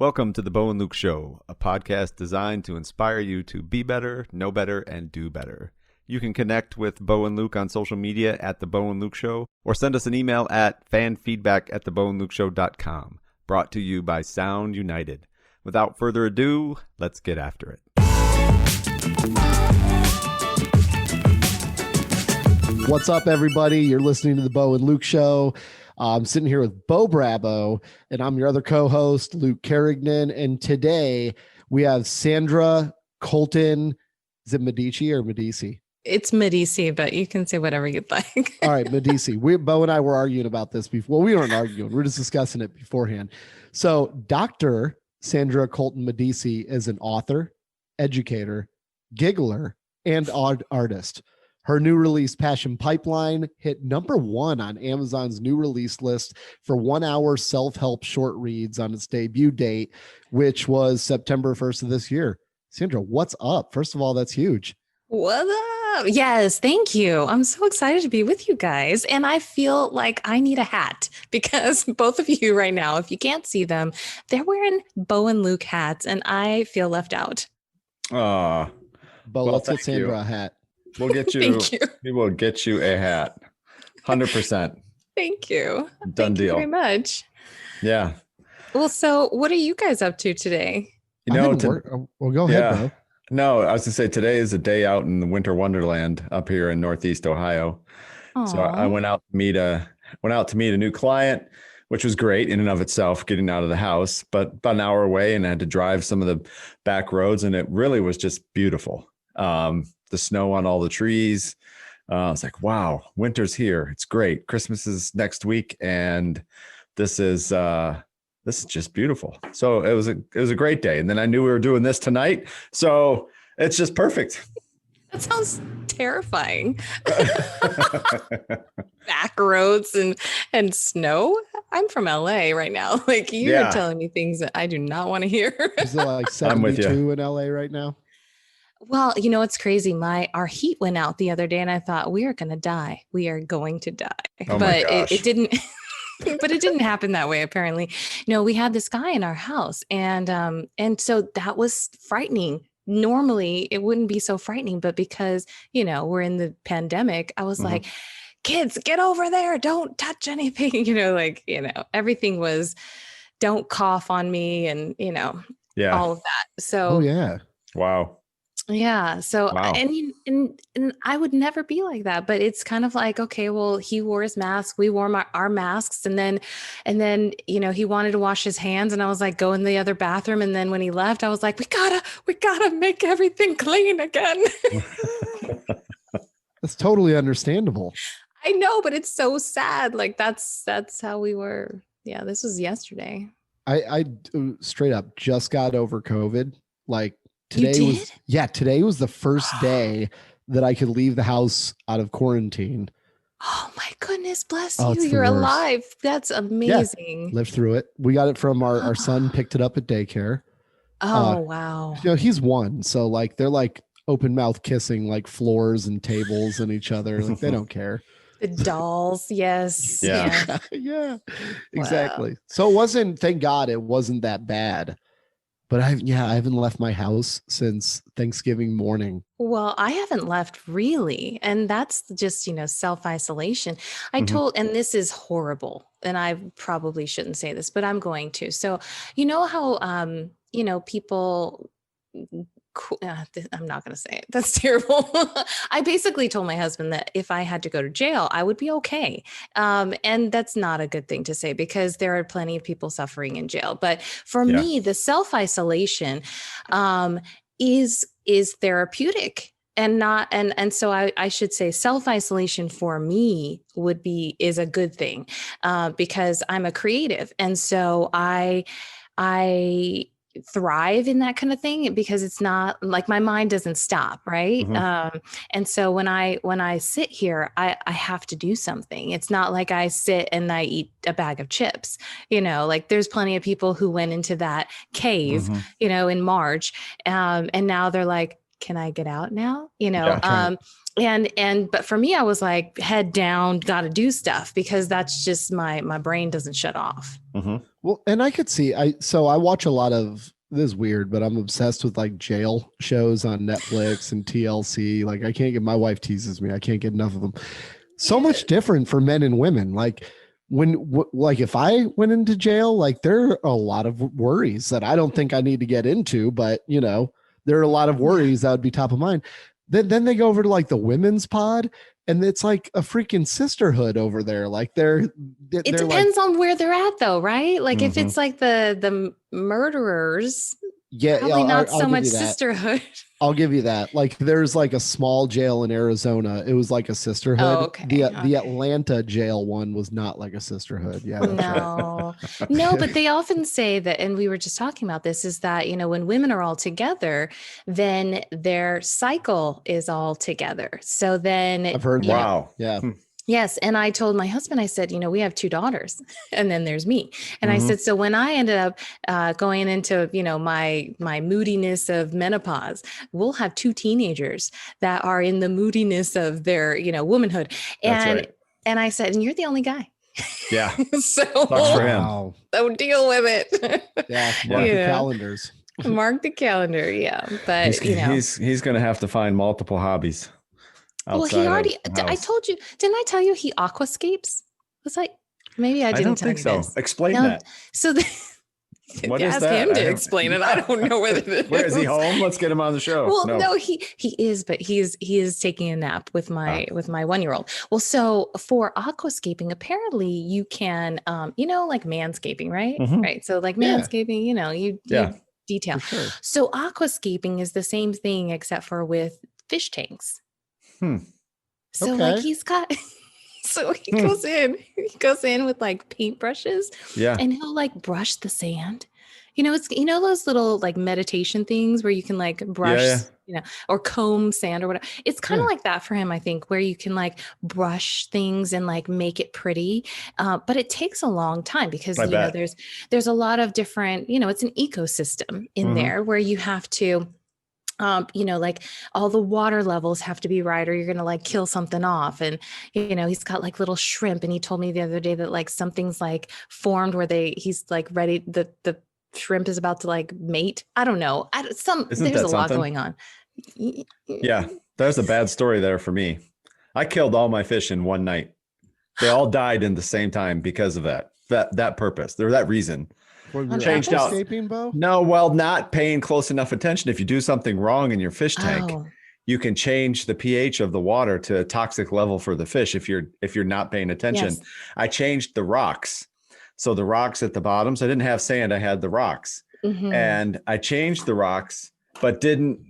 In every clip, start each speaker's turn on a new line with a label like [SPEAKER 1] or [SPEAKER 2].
[SPEAKER 1] Welcome to the Bo and Luke Show, a podcast designed to inspire you to be better, know better, and do better. You can connect with Bo and Luke on social media at The Bo and Luke Show, or send us an email at fanfeedback@theboandlukeshow.com. Brought to you by Sound United. Without further ado, let's get after it.
[SPEAKER 2] What's up, everybody? You're listening to the Bo and Luke Show. I'm sitting here with Bo Brabo, and I'm your other co-host, Luke Carignan. And today we have Sandra Colton. Is it Medici or Medici?
[SPEAKER 3] It's Medici, but you can say whatever you'd like.
[SPEAKER 2] All right, Medici. Bo and I were arguing about this before. Well, we weren't arguing. We're just discussing it beforehand. So Dr. Sandra Colton-Medici is an author, educator, giggler, and artist. Her new release, Passion P.I.P.E.L.I.N.E, hit #1 on Amazon's new release list for 1-hour self-help short reads on its debut date, which was September 1st of this year. Sandra, what's up? First of all, that's huge.
[SPEAKER 3] What up? Yes, thank you. I'm so excited to be with you guys. And I feel like I need a hat because both of you right now, if you can't see them, they're wearing Bo and Luke hats, and I feel left out.
[SPEAKER 2] Bo, let's get Sandra a hat.
[SPEAKER 1] We'll get you.
[SPEAKER 3] Thank you.
[SPEAKER 1] We will get you a hat. 100%.
[SPEAKER 3] Thank you.
[SPEAKER 1] Done deal.
[SPEAKER 3] Thank you very much.
[SPEAKER 1] Yeah.
[SPEAKER 3] Well, so what are you guys up to today?
[SPEAKER 2] Well, go ahead, bro.
[SPEAKER 1] No, I was to say today is a day out in the winter wonderland up here in Northeast Ohio.
[SPEAKER 3] Aww.
[SPEAKER 1] So I went out to meet a new client, which was great in and of itself, getting out of the house, but about an hour away, and I had to drive some of the back roads, and it really was just beautiful. The snow on all the trees. I was like, wow, winter's here. It's great. Christmas is next week, and this is just beautiful. So it was a great day. And then I knew we were doing this tonight, so it's just perfect.
[SPEAKER 3] That sounds terrifying. Back roads and snow. I'm from LA right now. Like you're telling me things that I do not want to hear.
[SPEAKER 2] Is it like 72 in LA right now?
[SPEAKER 3] Well, you know, it's crazy. Our heat went out the other day, and I thought we are going to die. We are going to die.
[SPEAKER 1] Oh
[SPEAKER 3] but it didn't. But it didn't happen that way, apparently. No, we had this guy in our house, and so that was frightening. Normally, it wouldn't be so frightening, but because, you know, we're in the pandemic, I was like, kids, get over there. Don't touch anything. Everything was, don't cough on me, and, all of that. So,
[SPEAKER 1] Wow.
[SPEAKER 3] Yeah. So,
[SPEAKER 1] wow.
[SPEAKER 3] and I would never be like that, but it's kind of like, okay, well, he wore his mask, we wore our masks. And then, he wanted to wash his hands, and I was like, go in the other bathroom. And then when he left, I was like, we gotta make everything clean again.
[SPEAKER 2] That's totally understandable.
[SPEAKER 3] I know, but it's so sad. Like that's how we were. Yeah. This was yesterday.
[SPEAKER 2] I straight up just got over COVID. Like, Today was the first day that I could leave the house out of quarantine.
[SPEAKER 3] Oh my goodness, bless you. You're alive. That's amazing.
[SPEAKER 2] Yeah, lived through it. We got it from our son, picked it up at daycare.
[SPEAKER 3] Oh, wow.
[SPEAKER 2] He's 1. So like, they're like open mouth kissing like floors and tables and each other. Like they don't care.
[SPEAKER 3] The dolls. Yes.
[SPEAKER 2] Yeah. Yeah, exactly. Wow. So thank God it wasn't that bad. But I haven't left my house since Thanksgiving morning.
[SPEAKER 3] Well, I haven't left really. And that's just, self-isolation. And this is horrible. And I probably shouldn't say this, but I'm going to. So, you know how, people, I'm not going to say it. That's terrible. I basically told my husband that if I had to go to jail, I would be okay. And that's not a good thing to say because there are plenty of people suffering in jail. But for me, the self-isolation is therapeutic and not, and so I should say self-isolation for me is a good thing because I'm a creative. And so I thrive in that kind of thing because it's not like my mind doesn't stop. Right. And so when I sit here, I have to do something. It's not like I sit and I eat a bag of chips, like there's plenty of people who went into that cave, in March. And now they're like, can I get out now? You know,
[SPEAKER 1] Yeah,
[SPEAKER 3] but for me, I was like, head down, got to do stuff, because that's just my brain doesn't shut off.
[SPEAKER 1] Mm-hmm.
[SPEAKER 2] Well, and I could see, I watch a lot of, this is weird, but I'm obsessed with like jail shows on Netflix and TLC. Like, I can't get, my wife teases me, I can't get enough of them. So much different for men and women. Like, like if I went into jail, like there are a lot of worries that I don't think I need to get into, but you know, there are a lot of worries that would be top of mind. Then they go over to like the women's pod, and it's like a freaking sisterhood over there. Like it
[SPEAKER 3] depends on where they're at, though, right? Like if
[SPEAKER 1] Mm-hmm.
[SPEAKER 3] it's like the murderers,
[SPEAKER 2] yeah,
[SPEAKER 3] probably not
[SPEAKER 2] I'll
[SPEAKER 3] so
[SPEAKER 2] give
[SPEAKER 3] much
[SPEAKER 2] you that.
[SPEAKER 3] sisterhood.
[SPEAKER 2] I'll give you that. Like there's like a small jail in Arizona. It was like a sisterhood.
[SPEAKER 3] Oh, okay.
[SPEAKER 2] The Atlanta jail one was not like a sisterhood. Yeah, that's right.
[SPEAKER 3] No, but they often say that, and we were just talking about this, is that, you know, when women are all together, then their cycle is all together. So then
[SPEAKER 2] I've heard that.
[SPEAKER 1] Wow.
[SPEAKER 2] Yeah.
[SPEAKER 3] Yes. And I told my husband, I said, you know, we have 2 daughters and then there's me. And I
[SPEAKER 1] Mm-hmm.
[SPEAKER 3] said, so when I ended up going into, you know, my moodiness of menopause, we'll have 2 teenagers that are in the moodiness of their, you know, womanhood.
[SPEAKER 1] That's
[SPEAKER 3] And,
[SPEAKER 1] right.
[SPEAKER 3] and I said, and you're the only guy.
[SPEAKER 1] Yeah.
[SPEAKER 3] So,
[SPEAKER 1] Sucks for him.
[SPEAKER 2] Wow.
[SPEAKER 3] so deal with it.
[SPEAKER 2] Yeah. Mark your
[SPEAKER 3] Yeah.
[SPEAKER 2] calendars.
[SPEAKER 3] Mark the calendar. Yeah. But, you know.
[SPEAKER 1] He's going to have to find multiple hobbies.
[SPEAKER 3] Well, he already, I told you, didn't I tell you he aquascapes? Was like, maybe I didn't
[SPEAKER 1] don't
[SPEAKER 3] tell
[SPEAKER 1] think
[SPEAKER 3] you
[SPEAKER 1] so.
[SPEAKER 3] this.
[SPEAKER 1] Explain
[SPEAKER 3] No,
[SPEAKER 1] that.
[SPEAKER 3] So
[SPEAKER 1] What is
[SPEAKER 3] ask
[SPEAKER 1] that?
[SPEAKER 3] him to explain it. I don't know whether
[SPEAKER 1] Where is he home? Let's get him on the show.
[SPEAKER 3] Well, no, he is, but he is taking a nap with my 1-year-old. Well, so for aquascaping, apparently you can, you know, like manscaping, right?
[SPEAKER 1] Mhm.
[SPEAKER 3] Right. So like
[SPEAKER 2] Yeah.
[SPEAKER 3] manscaping, you know, you detail.
[SPEAKER 2] For sure.
[SPEAKER 3] So aquascaping is the same thing, except for with fish tanks. So like he's got, so he goes in with like paintbrushes,
[SPEAKER 1] Yeah.
[SPEAKER 3] and he'll like brush the sand. You know, it's, you know, those little like meditation things where you can like brush, you know, or comb sand or whatever. It's kind of like that for him, I think, where you can like brush things and like make it pretty. But it takes a long time because, you know, there's a lot of different, you know, it's an ecosystem in there where you have to, you know, like all the water levels have to be right, or you're going to like kill something off. And, you know, he's got like little shrimp. And he told me the other day that like something's like formed where he's like ready. The shrimp is about to like mate. I don't know. There's a lot going on.
[SPEAKER 1] Yeah. There's a bad story there for me. I killed all my fish in one night. They all died in the same time because of that purpose. There, that reason.
[SPEAKER 2] Changed out. Bo?
[SPEAKER 1] No, well, not paying close enough attention. If you do something wrong in your fish tank, you can change the pH of the water to a toxic level for the fish if you're not paying attention. Yes. I changed the rocks. So the rocks at the bottoms, I didn't have sand, I had the rocks. And I changed the rocks, but didn't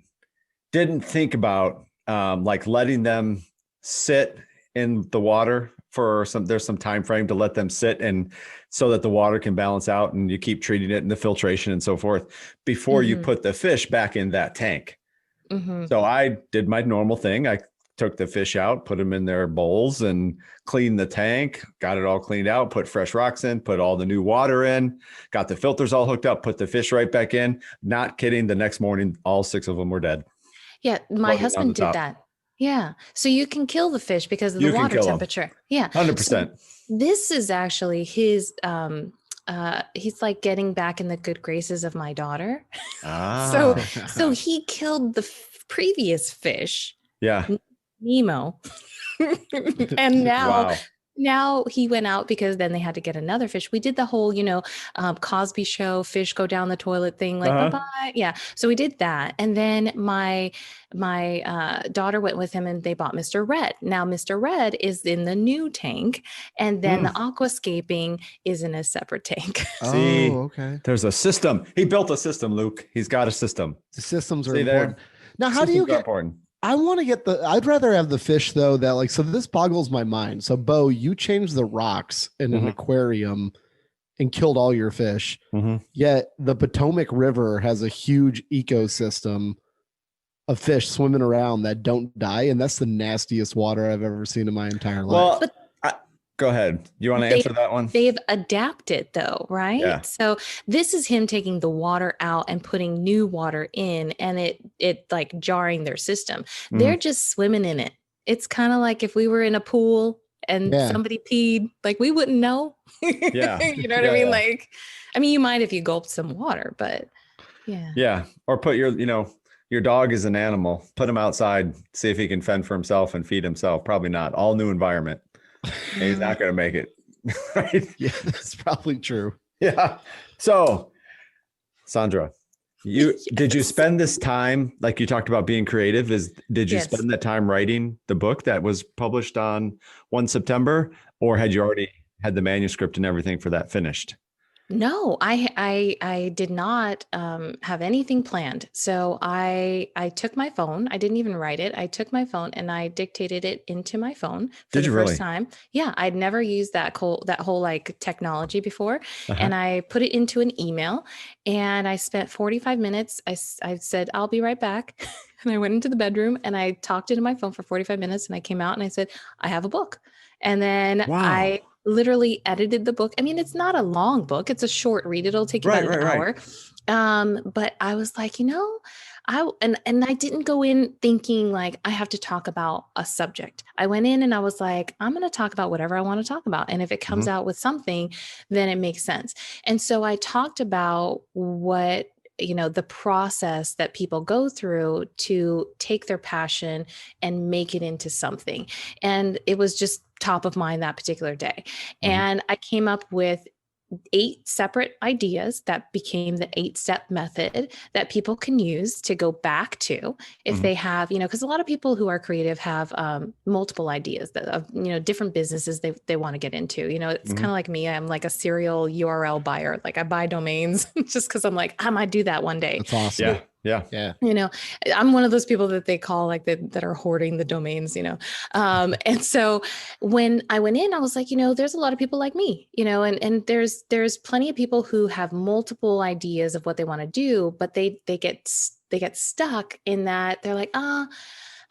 [SPEAKER 1] think about like letting them sit in the water for there's some time frame to let them sit, and so that the water can balance out and you keep treating it and the filtration and so forth before you put the fish back in that tank. So I did my normal thing. I took the fish out, put them in their bowls and cleaned the tank, got it all cleaned out, put fresh rocks in, put all the new water in, got the filters all hooked up, put the fish right back in. Not kidding. The next morning, all 6 of them were dead.
[SPEAKER 3] Yeah. My husband did that. Yeah. So you can kill the fish because of the water temperature. Yeah.
[SPEAKER 1] 100%.
[SPEAKER 3] So this is actually his, he's like getting back in the good graces of my daughter. So he killed the previous fish.
[SPEAKER 1] Yeah.
[SPEAKER 3] Nemo. And now he went out because then they had to get another fish. We did the whole, you know, Cosby show, fish go down the toilet thing, like bye-bye. Yeah. So we did that. And then my daughter went with him and they bought Mr. Red. Now Mr. Red is in the new tank, and then the aquascaping is in a separate tank.
[SPEAKER 1] See, okay. There's a system. He built a system, Luke. He's got a system.
[SPEAKER 2] The systems are important. Now, how do you get important? I want to get I'd rather have the fish though, that like, so this boggles my mind. So Bo, you changed the rocks in an aquarium and killed all your fish. Yet the Potomac River has a huge ecosystem of fish swimming around that don't die. And that's the nastiest water I've ever seen in my entire life.
[SPEAKER 1] Well, Go ahead. You want to answer that one?
[SPEAKER 3] They've adapted though, right?
[SPEAKER 1] Yeah.
[SPEAKER 3] So this is him taking the water out and putting new water in, and it like jarring their system. They're just swimming in it. It's kind of like if we were in a pool and somebody peed, like we wouldn't know.
[SPEAKER 1] Yeah.
[SPEAKER 3] You know what I mean? Like, I mean, you might if you gulped some water, but yeah.
[SPEAKER 1] Yeah. Or put your dog is an animal. Put him outside, see if he can fend for himself and feed himself. Probably not. All new environment. He's not going to make it. Right?
[SPEAKER 2] Yeah, that's probably true.
[SPEAKER 1] Yeah. So, Sandra, did you spend this time, like you talked about being creative, did you spend that time writing the book that was published on 1 September, or had you already had the manuscript and everything for that finished?
[SPEAKER 3] No, I did not have anything planned. So I took my phone. I didn't even write it. I took my phone and I dictated it into my phone for the first time. Yeah, I'd never used that whole like technology before, and I put it into an email. And I spent 45 minutes. I said I'll be right back, and I went into the bedroom and I talked into my phone for 45 minutes. And I came out and I said I have a book, and then I literally edited the book. I mean, it's not a long book. It's a short read. It'll take you about an hour. But I was like, I didn't go in thinking like I have to talk about a subject. I went in and I was like, I'm going to talk about whatever I want to talk about. And if it comes out with something, then it makes sense. And so I talked about what the process that people go through to take their passion and make it into something. And it was just top of mind that particular day. And I came up with 8 separate ideas that became the 8-step method that people can use to go back to if they have, because a lot of people who are creative have multiple ideas of different businesses they want to get into. It's kind of like me. I'm like a serial URL buyer. Like I buy domains just because I'm like, I might do that one day.
[SPEAKER 2] That's awesome.
[SPEAKER 1] Yeah.
[SPEAKER 3] I'm one of those people that they call like that are hoarding the domains, and so when I went in, I was like, there's a lot of people like me, and there's plenty of people who have multiple ideas of what they want to do, but they get stuck in that they're like,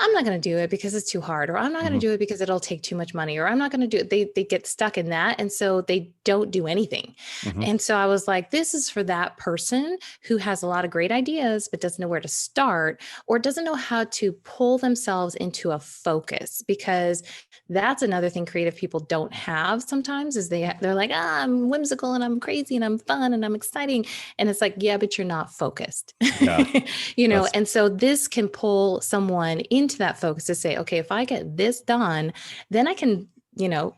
[SPEAKER 3] I'm not going to do it because it's too hard, or I'm not going to do it because it'll take too much money, or I'm not going to do it. They get stuck in that. And so they don't do anything. And so I was like, this is for that person who has a lot of great ideas, but doesn't know where to start, or doesn't know how to pull themselves into a focus, because that's another thing creative people don't have sometimes is they're like, I'm whimsical and I'm crazy and I'm fun and I'm exciting. And it's like, yeah, but you're not focused, and so this can pull someone into that focus to say, okay, if I get this done, then I can,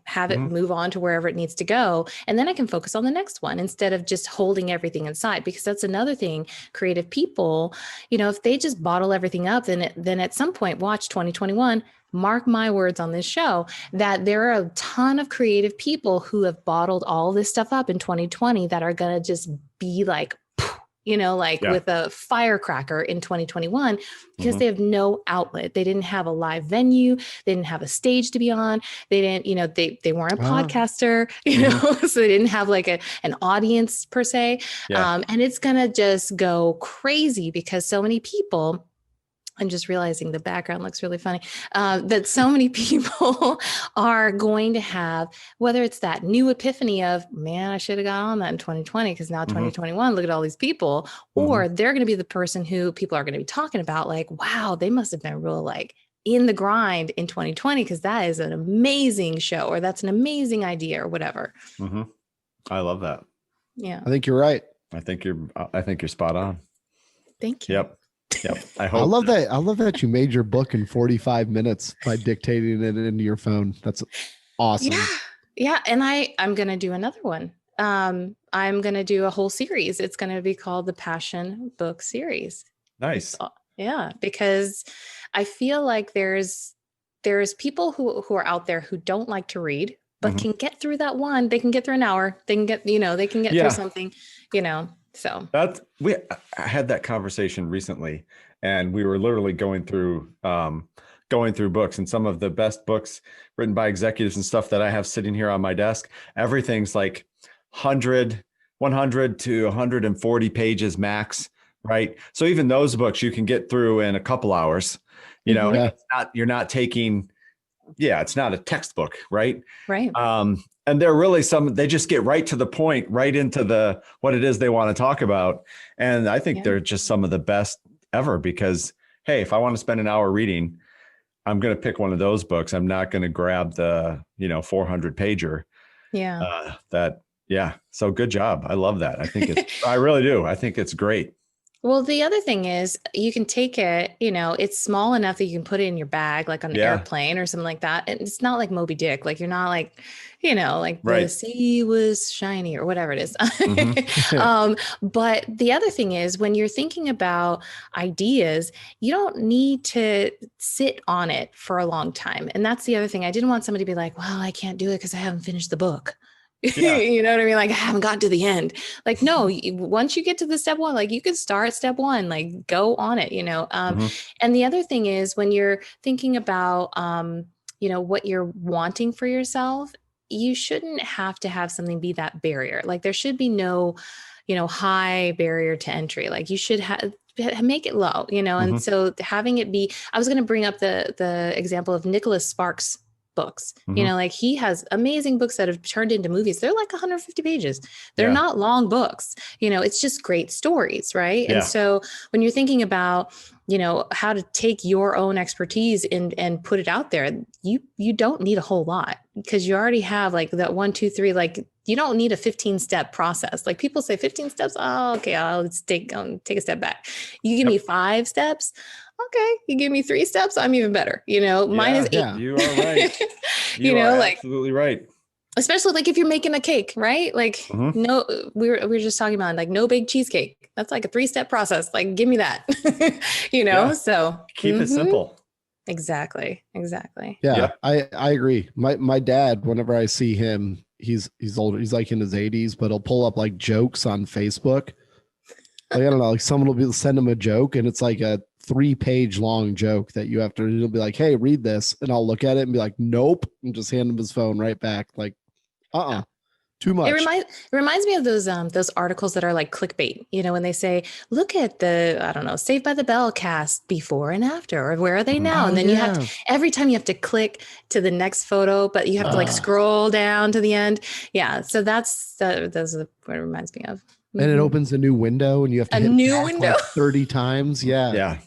[SPEAKER 3] have it move on to wherever it needs to go. And then I can focus on the next one instead of just holding everything inside, because that's another thing. Creative people, if they just bottle everything up, then at some point, watch 2021, mark my words on this show, that there are a ton of creative people who have bottled all this stuff up in 2020 that are going to just be like, with a firecracker in 2021, because they have no outlet. They didn't have a live venue. They didn't have a stage to be on. They didn't, they weren't a podcaster, so they didn't have like an audience per se. And it's going to just go crazy because so many people, I'm just realizing the background looks really funny, that so many people are going to have, whether it's that new epiphany of, man, I should have got on that in 2020 because now 2021, look at all these people, or they're going to be the person who people are going to be talking about like, wow, they must have been real like in the grind in 2020 because that is an amazing show, or that's an amazing idea, or whatever.
[SPEAKER 1] I love that.
[SPEAKER 2] Yeah. I think you're right.
[SPEAKER 1] I think you're spot on.
[SPEAKER 3] Thank you.
[SPEAKER 1] Yep. I
[SPEAKER 2] love that. I love that you made your book in 45 minutes by dictating it into your phone. That's awesome.
[SPEAKER 3] Yeah. And I'm going to do another one. I'm going to do a whole series. It's going to be called the Passion book series.
[SPEAKER 1] Nice.
[SPEAKER 3] Because I feel like there's people who are out there who don't like to read, but can get through that one. They can get through an hour. They can get, they can get through something, So
[SPEAKER 1] I had that conversation recently, and we were literally going through books, and some of the best books written by executives and stuff that I have sitting here on my desk. Everything's like 100 to 140 pages max, right? So even those books you can get through in a couple hours. You're not taking it's not a textbook, right?
[SPEAKER 3] Right.
[SPEAKER 1] And they're really they just get right to the point, right into what it is they want to talk about. And I think they're just some of the best ever because, hey, if I want to spend an hour reading, I'm going to pick one of those books. I'm not going to grab the, 400 pager.
[SPEAKER 3] Yeah.
[SPEAKER 1] So good job. I love that. I really do. I think it's great.
[SPEAKER 3] Well, the other thing is you can take it, it's small enough that you can put it in your bag, like on an airplane or something like that. And it's not like Moby Dick. Like you're not like, like the sea was shiny or whatever it is. But the other thing is when you're thinking about ideas, you don't need to sit on it for a long time. And that's the other thing. I didn't want somebody to be like, well, I can't do it because I haven't finished the book.
[SPEAKER 1] Yeah.
[SPEAKER 3] You know what I mean? Like I haven't gotten to the end. Like, no, once you get to the step one, like you could start step one, like go on it, And the other thing is when you're thinking about, what you're wanting for yourself, you shouldn't have to have something be that barrier. Like there should be no, high barrier to entry. Like you should make it low, and so having it be, I was going to bring up the example of Nicholas Sparks' books. Like he has amazing books that have turned into movies. They're like 150 pages. They're not long books. It's just great stories, right?
[SPEAKER 1] Yeah.
[SPEAKER 3] And so when you're thinking about, how to take your own expertise and put it out there, you don't need a whole lot because you already have like that 1, 2, 3, like you don't need a 15-step process. Like people say 15 steps. Oh, okay. I'll take a step back. You give me 5 steps. Okay. You give me 3 steps. I'm even better. Mine is 8.
[SPEAKER 1] Yeah. You are right. You are absolutely right.
[SPEAKER 3] Especially like if you're making a cake, right? Like no, we were just talking about like no bake cheesecake. That's like a 3-step process. Like, give me that, so
[SPEAKER 1] keep it simple.
[SPEAKER 3] Exactly.
[SPEAKER 2] Yeah. I agree. My dad, whenever I see him, he's older. He's like in his 80s, but he'll pull up like jokes on Facebook. Like, I don't know, like someone will send him a joke and it's like a 3-page long joke that you have to, he'll be like, hey, read this. And I'll look at it and be like, nope. And just hand him his phone right back. Like, too much.
[SPEAKER 3] It reminds me of those articles that are like clickbait, when they say, look at the, I don't know, Saved by the Bell cast before and after, or where are they now? And then you have to, every time you have to click to the next photo, but you have to like scroll down to the end. Yeah. So that's what it reminds me of.
[SPEAKER 2] And it opens a new window and you have to hit new window like 30 times. Yeah.
[SPEAKER 1] Yeah.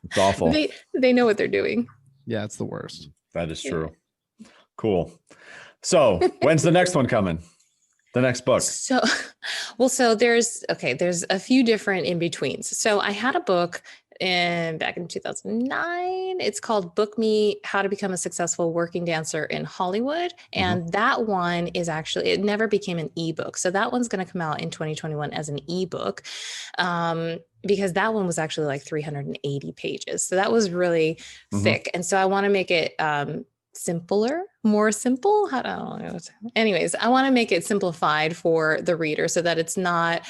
[SPEAKER 1] It's awful.
[SPEAKER 3] They know what they're doing.
[SPEAKER 2] Yeah. It's the worst.
[SPEAKER 1] That is true. Cool. So when's the next one coming? The next book?
[SPEAKER 3] So there's a few different in-betweens. So I had a book back in 2009. It's called Book Me, How to Become a Successful Working Dancer in Hollywood. And that one is actually, it never became an ebook. So that one's going to come out in 2021 as an ebook. Because that one was actually like 380 pages. So that was really thick. And so I want to make it, more simple. I don't know. Anyways, I want to make it simplified for the reader so that it's not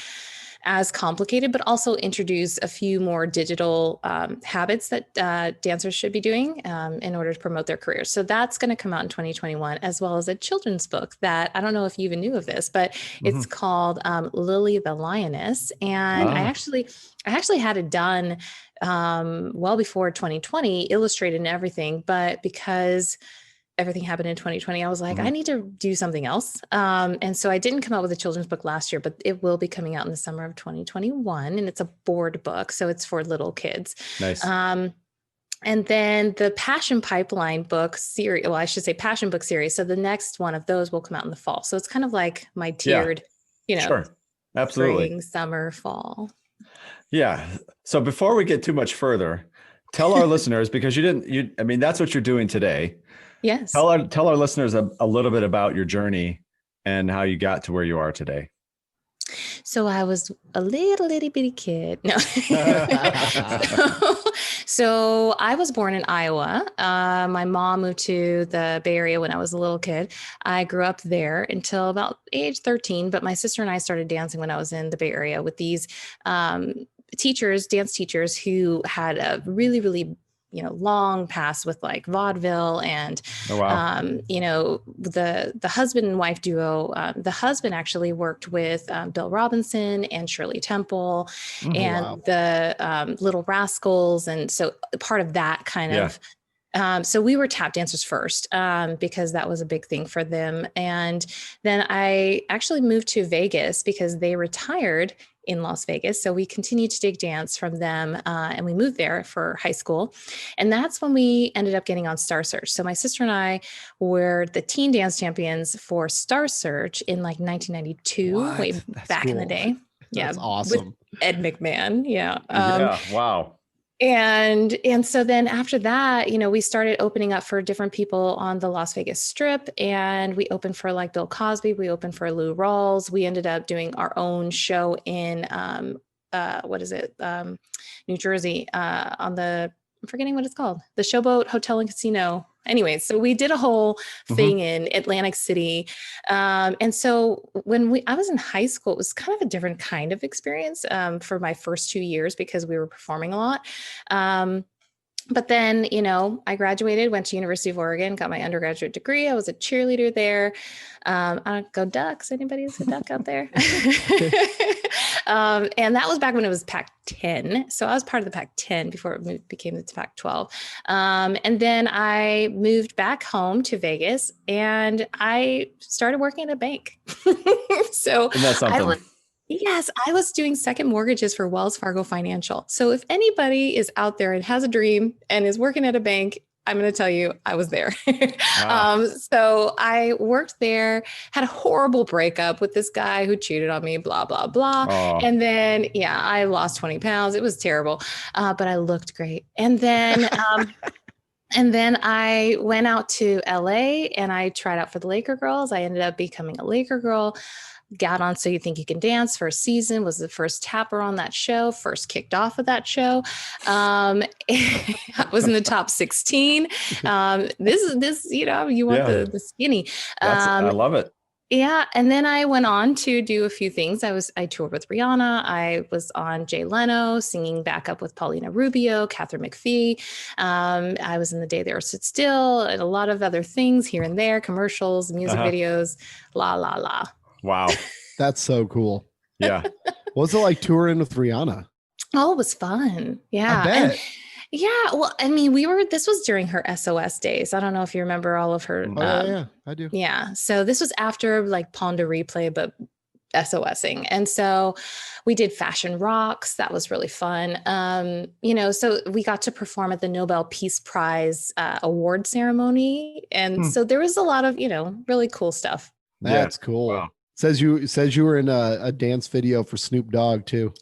[SPEAKER 3] as complicated, but also introduce a few more digital habits that dancers should be doing in order to promote their careers. So that's going to come out in 2021, as well as a children's book that I don't know if you even knew of this, but it's called Lily the Lioness. And I actually had it done well before 2020, illustrated and everything, but because everything happened in 2020, I was like, I need to do something else. And so I didn't come out with a children's book last year, but it will be coming out in the summer of 2021. And it's a board book. So it's for little kids.
[SPEAKER 1] Nice.
[SPEAKER 3] And then the Passion Pipeline book series, well, I should say Passion book series. So the next one of those will come out in the fall. So it's kind of like my tiered,
[SPEAKER 1] sure. Absolutely.
[SPEAKER 3] spring, summer, fall.
[SPEAKER 1] Yeah. So before we get too much further, tell our listeners, because that's what you're doing today.
[SPEAKER 3] Yes.
[SPEAKER 1] Tell our listeners a little bit about your journey and how you got to where you are today.
[SPEAKER 3] So I was a little itty bitty kid. No. So I was born in Iowa. My mom moved to the Bay Area when I was a little kid. I grew up there until about age 13, but my sister and I started dancing when I was in the Bay Area with these dance teachers who had a really, really long past with like vaudeville and, the husband and wife duo. The husband actually worked with Bill Robinson and Shirley Temple and the Little Rascals. And so part of that kind of So we were tap dancers first because that was a big thing for them. And then I actually moved to Vegas because they retired in Las Vegas. So we continued to take dance from them and we moved there for high school. And that's when we ended up getting on Star Search. So my sister and I were the teen dance champions for Star Search in like 1992, way back in the day.
[SPEAKER 2] That's awesome.
[SPEAKER 3] With Ed McMahon. Yeah.
[SPEAKER 1] Yeah. Wow.
[SPEAKER 3] And so then after that, you know, we started opening up for different people on the Las Vegas Strip, and we opened for like Bill Cosby. We opened for Lou Rawls. We ended up doing our own show in, New Jersey, on the, I'm forgetting what it's called, the Showboat Hotel and Casino. Anyway, so we did a whole thing in Atlantic City. And so when I was in high school, it was kind of a different kind of experience for my first 2 years because we were performing a lot. But then, you know, I graduated, went to University of Oregon, got my undergraduate degree. I was a cheerleader there. I don't go Ducks. Anybody who's a Duck out there? And that was back when it was Pac-10. So I was part of the Pac-10 before it became the Pac-12. And then I moved back home to Vegas and I started working at a bank. So
[SPEAKER 1] Isn't that something?
[SPEAKER 3] Yes, I was doing second mortgages for Wells Fargo Financial. So if anybody is out there and has a dream and is working at a bank, I'm going to tell you, I was there.
[SPEAKER 1] Wow.
[SPEAKER 3] So I worked there, had a horrible breakup with this guy who cheated on me, blah, blah, blah.
[SPEAKER 1] Oh.
[SPEAKER 3] And then, yeah, I lost 20 pounds. It was terrible, but I looked great. And then, and then I went out to LA and I tried out for the Laker girls. I ended up becoming a Laker girl. Got on So You Think You Can Dance for a season, was the first tapper on that show, first kicked off of that show. I was in the top 16. This, you know, you want the skinny.
[SPEAKER 1] I love it.
[SPEAKER 3] Yeah. And then I went on to do a few things. I toured with Rihanna. I was on Jay Leno, singing backup with Paulina Rubio, Catherine McPhee. I was in The Day They Were Stood Still and a lot of other things here and there, commercials, music videos, la, la, la.
[SPEAKER 1] Wow.
[SPEAKER 2] That's so cool.
[SPEAKER 1] Yeah.
[SPEAKER 2] What's it like touring with Rihanna?
[SPEAKER 3] Oh, it was fun. Yeah.
[SPEAKER 2] I bet.
[SPEAKER 3] And, yeah. Well, I mean, this was during her SOS days. I don't know if you remember all of her.
[SPEAKER 2] Yeah, I do.
[SPEAKER 3] Yeah. So this was after like Pon de Replay, but SOSing. And so we did Fashion Rocks. That was really fun. You know, so we got to perform at the Nobel Peace Prize award ceremony. And so there was a lot of, you know, really cool stuff.
[SPEAKER 2] That's cool.
[SPEAKER 1] Wow.
[SPEAKER 2] Says you were in a dance video for Snoop Dogg too.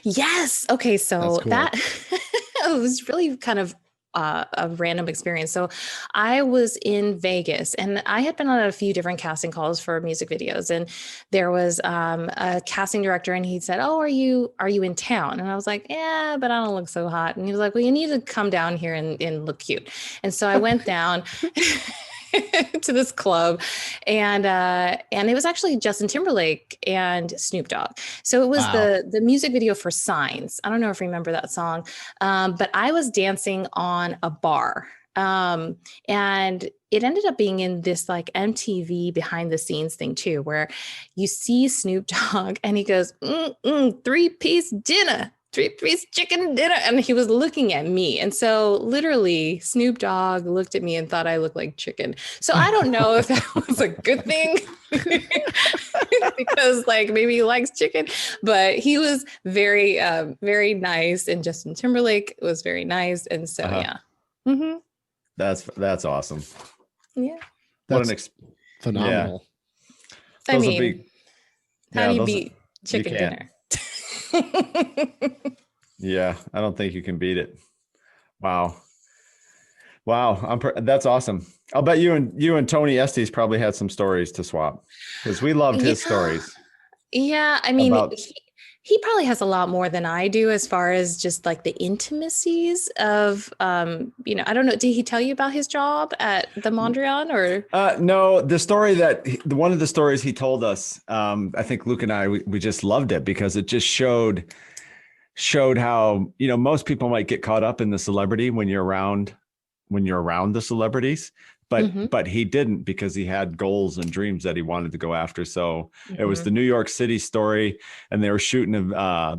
[SPEAKER 3] Yes. Okay. So
[SPEAKER 2] cool.
[SPEAKER 3] that it was really kind of a random experience. So I was in Vegas and I had been on a few different casting calls for music videos. And there was a casting director and he said, "Oh, are you in town?" And I was like, "Yeah, but I don't look so hot." And he was like, "Well, you need to come down here and look cute." And so I went down to this club and it was actually Justin Timberlake and Snoop Dogg. So it was the music video for Signs. I don't know if you remember that song, but I was dancing on a bar. And it ended up being in this like MTV behind the scenes thing too, where you see Snoop Dogg and he goes, 3-piece dinner. 3-piece chicken dinner. And he was looking at me. And so literally Snoop Dogg looked at me and thought I looked like chicken. So I don't know if that was a good thing because like maybe he likes chicken, but he was very, very nice. And Justin Timberlake was very nice. And so, yeah. Mm-hmm.
[SPEAKER 1] That's awesome.
[SPEAKER 3] Yeah.
[SPEAKER 2] That's phenomenal.
[SPEAKER 3] Yeah. I mean, how do you beat chicken dinner?
[SPEAKER 1] Yeah, I don't think you can beat it. Wow. That's awesome. I'll bet you and Tony Estes probably had some stories to swap because we loved his stories.
[SPEAKER 3] Yeah, I mean, he probably has a lot more than I do as far as just like the intimacies of, you know, I don't know. Did he tell you about his job at the Mondrian or?
[SPEAKER 1] No, the story one of the stories he told us, I think Luke and I, we just loved it because it just showed how, you know, most people might get caught up in the celebrity when you're around the celebrities. But he didn't because he had goals and dreams that he wanted to go after. So it was the New York City story, and they were shooting a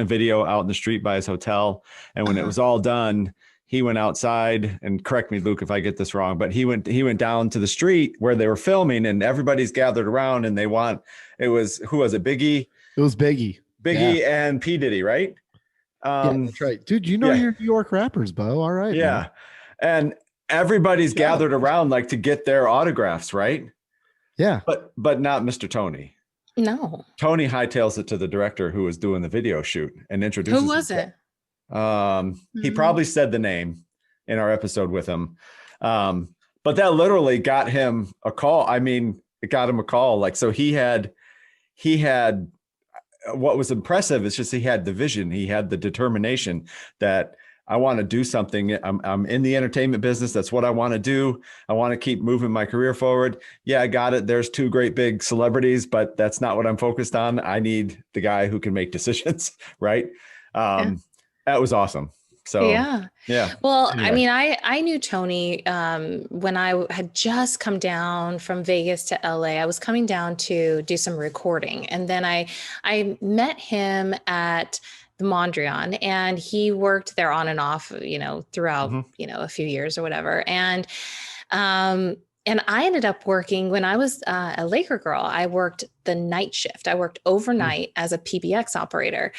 [SPEAKER 1] video out in the street by his hotel. And when it was all done, he went outside, and correct me, Luke, if I get this wrong, but he went down to the street where they were filming, and everybody's gathered around, and who was it? Biggie?
[SPEAKER 2] It was Biggie.
[SPEAKER 1] And P. Diddy, right?
[SPEAKER 2] Yeah, that's right. Dude, you know your New York rappers, Bo. All right.
[SPEAKER 1] Yeah.
[SPEAKER 2] Man.
[SPEAKER 1] And everybody's gathered around like to get their autographs, right?
[SPEAKER 2] Yeah.
[SPEAKER 1] But not Mr. Tony.
[SPEAKER 3] No.
[SPEAKER 1] Tony hightails it to the director who was doing the video shoot and introduces
[SPEAKER 3] Who was
[SPEAKER 1] himself.
[SPEAKER 3] it?
[SPEAKER 1] He probably said the name in our episode with him. But that literally got him a call. I mean, it got him a call. Like, so he had what was impressive is just he had the vision. He had the determination that I want to do something. I'm in the entertainment business. That's what I want to do. I want to keep moving my career forward. Yeah, I got it. There's 2 great big celebrities, but that's not what I'm focused on. I need the guy who can make decisions. Right. That was awesome. So yeah.
[SPEAKER 3] Well, anyway. I mean, I knew Tony when I had just come down from Vegas to LA. I was coming down to do some recording, and then I met him at the Mondrian, and he worked there on and off, throughout, a few years or whatever. And I ended up working when I was a Laker girl. I worked the night shift. I worked overnight as a PBX operator.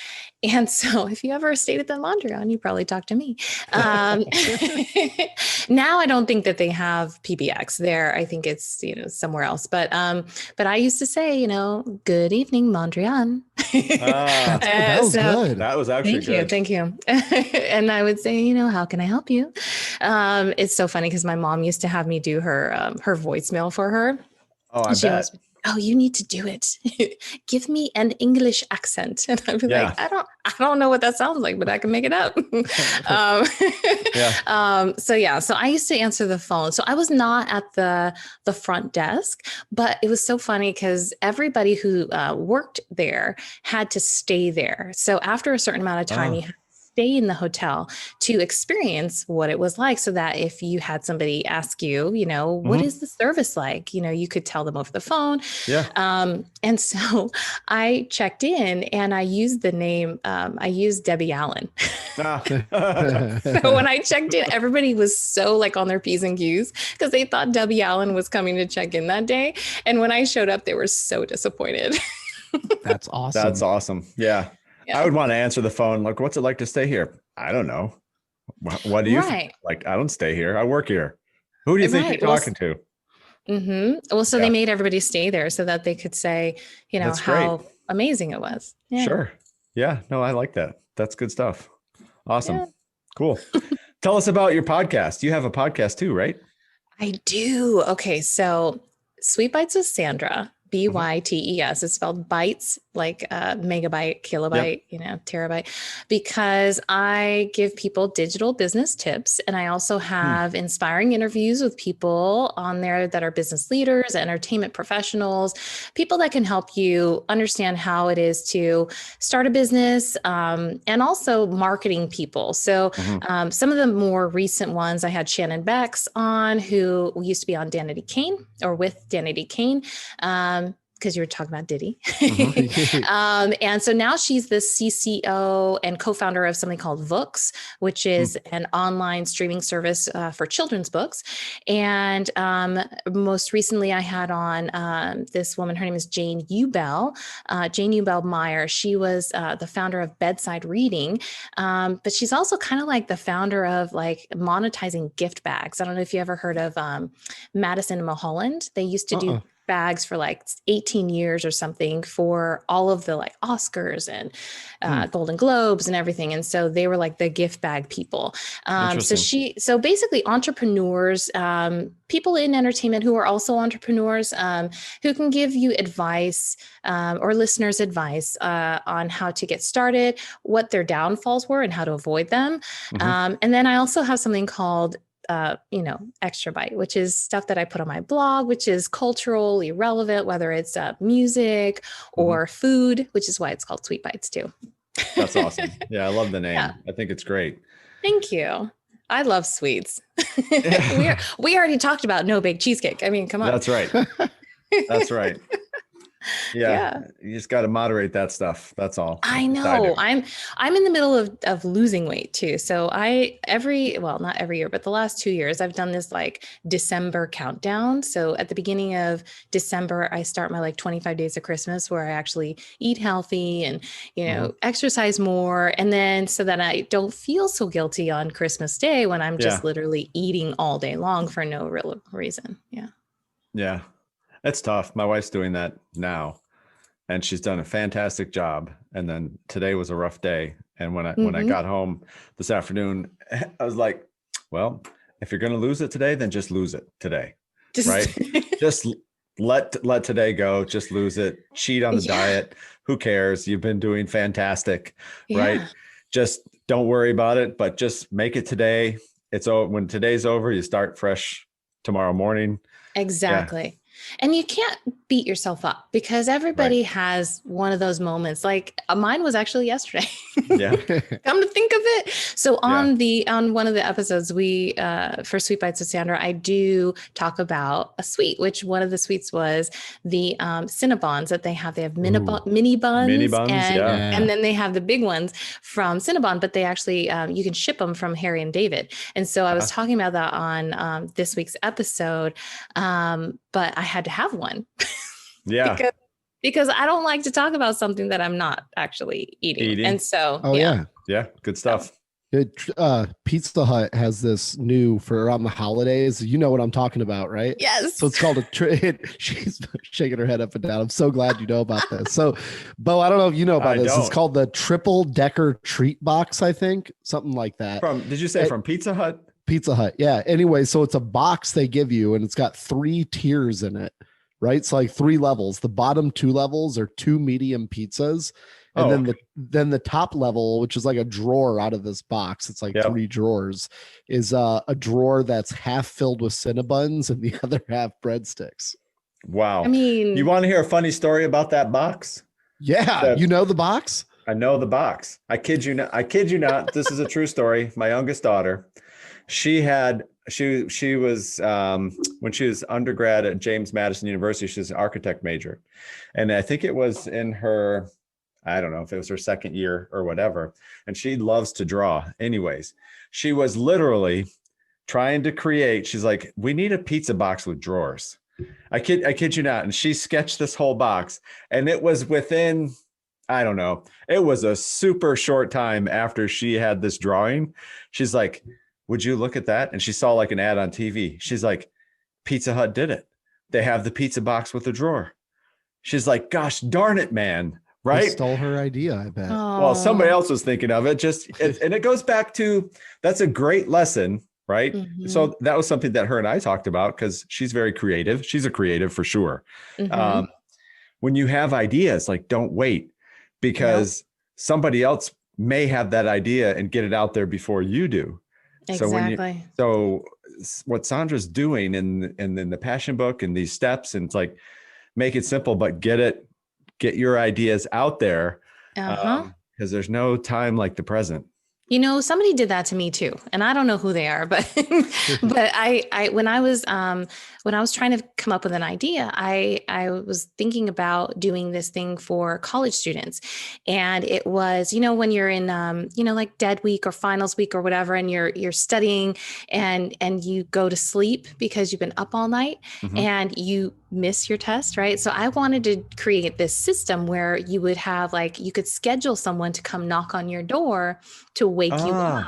[SPEAKER 3] And so if you ever stayed at the Mondrian, you probably talked to me. Now I don't think that they have PBX there. I think it's, somewhere else. But I used to say, good evening, Mondrian.
[SPEAKER 2] That was good.
[SPEAKER 1] That was actually good.
[SPEAKER 3] Thank you. And I would say, how can I help you? It's so funny because my mom used to have me do her voicemail for her.
[SPEAKER 1] Oh, I bet.
[SPEAKER 3] Oh, you need to do it. Give me an English accent. And I'd be like, I don't know what that sounds like, but I can make it up. So I used to answer the phone. So I was not at the front desk, but it was so funny because everybody who worked there had to stay there. So after a certain amount of time, you had to stay in the hotel to experience what it was like, so that if you had somebody ask you, what is the service like, you could tell them over the phone.
[SPEAKER 1] Yeah.
[SPEAKER 3] And so I checked in and I used the name, I used Debbie Allen. So when I checked in, everybody was so like on their P's and Q's because they thought Debbie Allen was coming to check in that day. And when I showed up, they were so disappointed.
[SPEAKER 2] That's awesome.
[SPEAKER 1] That's awesome. Yeah. I would want to answer the phone. Like, what's it like to stay here? I don't know. What do you think? Like? I don't stay here. I work here. Who do you think you're talking to?
[SPEAKER 3] Well, so they made everybody stay there so that they could say,
[SPEAKER 1] That's
[SPEAKER 3] how
[SPEAKER 1] great.
[SPEAKER 3] amazing it was. Yeah.
[SPEAKER 1] Sure. Yeah. No, I like that. That's good stuff. Awesome. Yeah. Cool. Tell us about your podcast. You have a podcast too, right?
[SPEAKER 3] I do. Okay. So Sweet Bites with Sandra. BYTES. It's spelled bytes, like megabyte, kilobyte, terabyte, because I give people digital business tips. And I also have inspiring interviews with people on there that are business leaders, entertainment professionals, people that can help you understand how it is to start a business, and also marketing people. So some of the more recent ones, I had Shannon Becks on, who used to be on Danity Kane, or with Danity Kane. Because you were talking about Diddy. And so now she's the CCO and co-founder of something called Books, which is an online streaming service for children's books. And most recently I had on this woman, her name is Jane Ubell, Jane Ubell Meyer. She was the founder of Bedside Reading, but she's also kind of like the founder of like monetizing gift bags. I don't know if you ever heard of Madison and Mulholland. They used to do bags for like 18 years or something for all of the like Oscars and Golden Globes and everything. And so they were like the gift bag people. So basically entrepreneurs, people in entertainment who are also entrepreneurs, who can give you advice, or listeners advice, on how to get started, what their downfalls were and how to avoid them. And then I also have something called Extra Bite, which is stuff that I put on my blog, which is culturally relevant, whether it's music or food, which is why it's called Sweet Bites too.
[SPEAKER 1] That's awesome. Yeah. I love the name. I think it's great.
[SPEAKER 3] Thank you. I love sweets. We already talked about no bake cheesecake. I mean, come on.
[SPEAKER 1] That's right. That's right. Yeah.
[SPEAKER 3] Yeah.
[SPEAKER 1] You just got to moderate that stuff. That's all.
[SPEAKER 3] I
[SPEAKER 1] At least I do.
[SPEAKER 3] know. I'm in the middle of losing weight too. So well, not every year, but the last 2 years, I've done this like December countdown. So at the beginning of December, I start my like 25 days of Christmas where I actually eat healthy and, exercise more. And then so that I don't feel so guilty on Christmas Day when I'm
[SPEAKER 1] Yeah.
[SPEAKER 3] just literally eating all day long for no real reason. Yeah.
[SPEAKER 1] Yeah. It's tough. My wife's doing that now, and she's done a fantastic job. And then today was a rough day. And when I
[SPEAKER 3] Mm-hmm.
[SPEAKER 1] got home this afternoon, I was like, well, if you're going to lose it today, then just lose it today. Right. Just let today go. Just lose it. Cheat on the diet. Who cares? You've been doing fantastic. Right. Just don't worry about it, but just make it today. It's over. When today's over, you start fresh tomorrow morning.
[SPEAKER 3] Exactly. And you can't beat yourself up because everybody has one of those moments. Like mine was actually yesterday.
[SPEAKER 1] Yeah.
[SPEAKER 3] Come to think of it. So on one of the episodes, we for Sweet Bites with Sandra, I do talk about a sweet, which one of the sweets was the Cinnabons that they have. They have mini buns,
[SPEAKER 1] Mini buns,
[SPEAKER 3] and then they have the big ones from Cinnabon, but they actually you can ship them from Harry and David. And so I was talking about that on this week's episode, but I had to have one.
[SPEAKER 1] Yeah.
[SPEAKER 3] because I don't like to talk about something that I'm not actually eating. And so,
[SPEAKER 1] yeah, good stuff.
[SPEAKER 2] Pizza Hut has this new for around the holidays. You know what I'm talking about, right?
[SPEAKER 3] Yes.
[SPEAKER 2] So it's called she's shaking her head up and down. I'm so glad you know about this. So, Bo, I don't know if you know about this. It's called the Triple Decker Treat Box, I think, something like that.
[SPEAKER 1] Did you say from Pizza Hut?
[SPEAKER 2] Pizza Hut. Yeah. Anyway, so it's a box they give you and it's got 3 tiers in it, right? So like 3 levels. The bottom 2 levels are 2 medium pizzas. And then the top level, which is like a drawer out of this box, it's like 3 drawers, is a drawer that's half filled with Cinnabons and the other half breadsticks.
[SPEAKER 1] Wow.
[SPEAKER 3] I mean,
[SPEAKER 1] you want to hear a funny story about that box?
[SPEAKER 2] Yeah. You know the box?
[SPEAKER 1] I know the box. I kid you not. This is a true story. My youngest daughter, she was when she was undergrad at James Madison University, she was an architect major. And I think it was in her, I don't know if it was her second year or whatever. And she loves to draw. Anyways, she was literally trying to create, she's like, we need a pizza box with drawers. I kid you not. And she sketched this whole box, and it was within, I don't know, it was a super short time after she had this drawing. She's like, would you look at that? And she saw like an ad on TV. She's like, Pizza Hut did it. They have the pizza box with a drawer. She's like, gosh darn it, man. Right?
[SPEAKER 2] They stole her idea, I bet.
[SPEAKER 1] Well, somebody else was thinking of it. And it goes back to, that's a great lesson, right? Mm-hmm. So that was something that her and I talked about because she's very creative. She's a creative for sure. Mm-hmm. When you have ideas, like don't wait, because somebody else may have that idea and get it out there before you do.
[SPEAKER 3] Exactly.
[SPEAKER 1] So what Sandra's doing in the Passion book and these steps, and it's like, make it simple, but get your ideas out there. Because there's no time like the present.
[SPEAKER 3] You know, somebody did that to me too, and I don't know who they are, but but I when I was trying to come up with an idea, I was thinking about doing this thing for college students, and it was, when you're in like dead week or finals week or whatever, and you're studying and you go to sleep because you've been up all night, mm-hmm. and you miss your test, right? So I wanted to create this system where you would have you could schedule someone to come knock on your door to wake you up,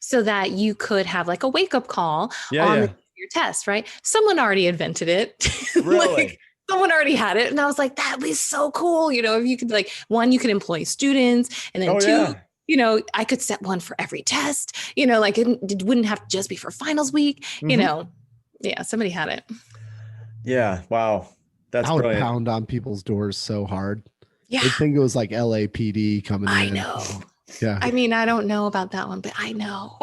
[SPEAKER 3] so that you could have a wake up call on your test, right? Someone already invented it.
[SPEAKER 1] Really?
[SPEAKER 3] Someone already had it. And I was like, that'd be so cool. If you could one, you could employ students, and then two, I could set one for every test, it wouldn't have to just be for finals week, mm-hmm. Somebody had it.
[SPEAKER 1] Yeah. Wow. That's
[SPEAKER 2] I would
[SPEAKER 1] brilliant.
[SPEAKER 2] pound on people's doors so hard.
[SPEAKER 3] Yeah.
[SPEAKER 2] I think it was like LAPD coming in.
[SPEAKER 3] I know.
[SPEAKER 2] Yeah.
[SPEAKER 3] I mean, I don't know about that one, but I know.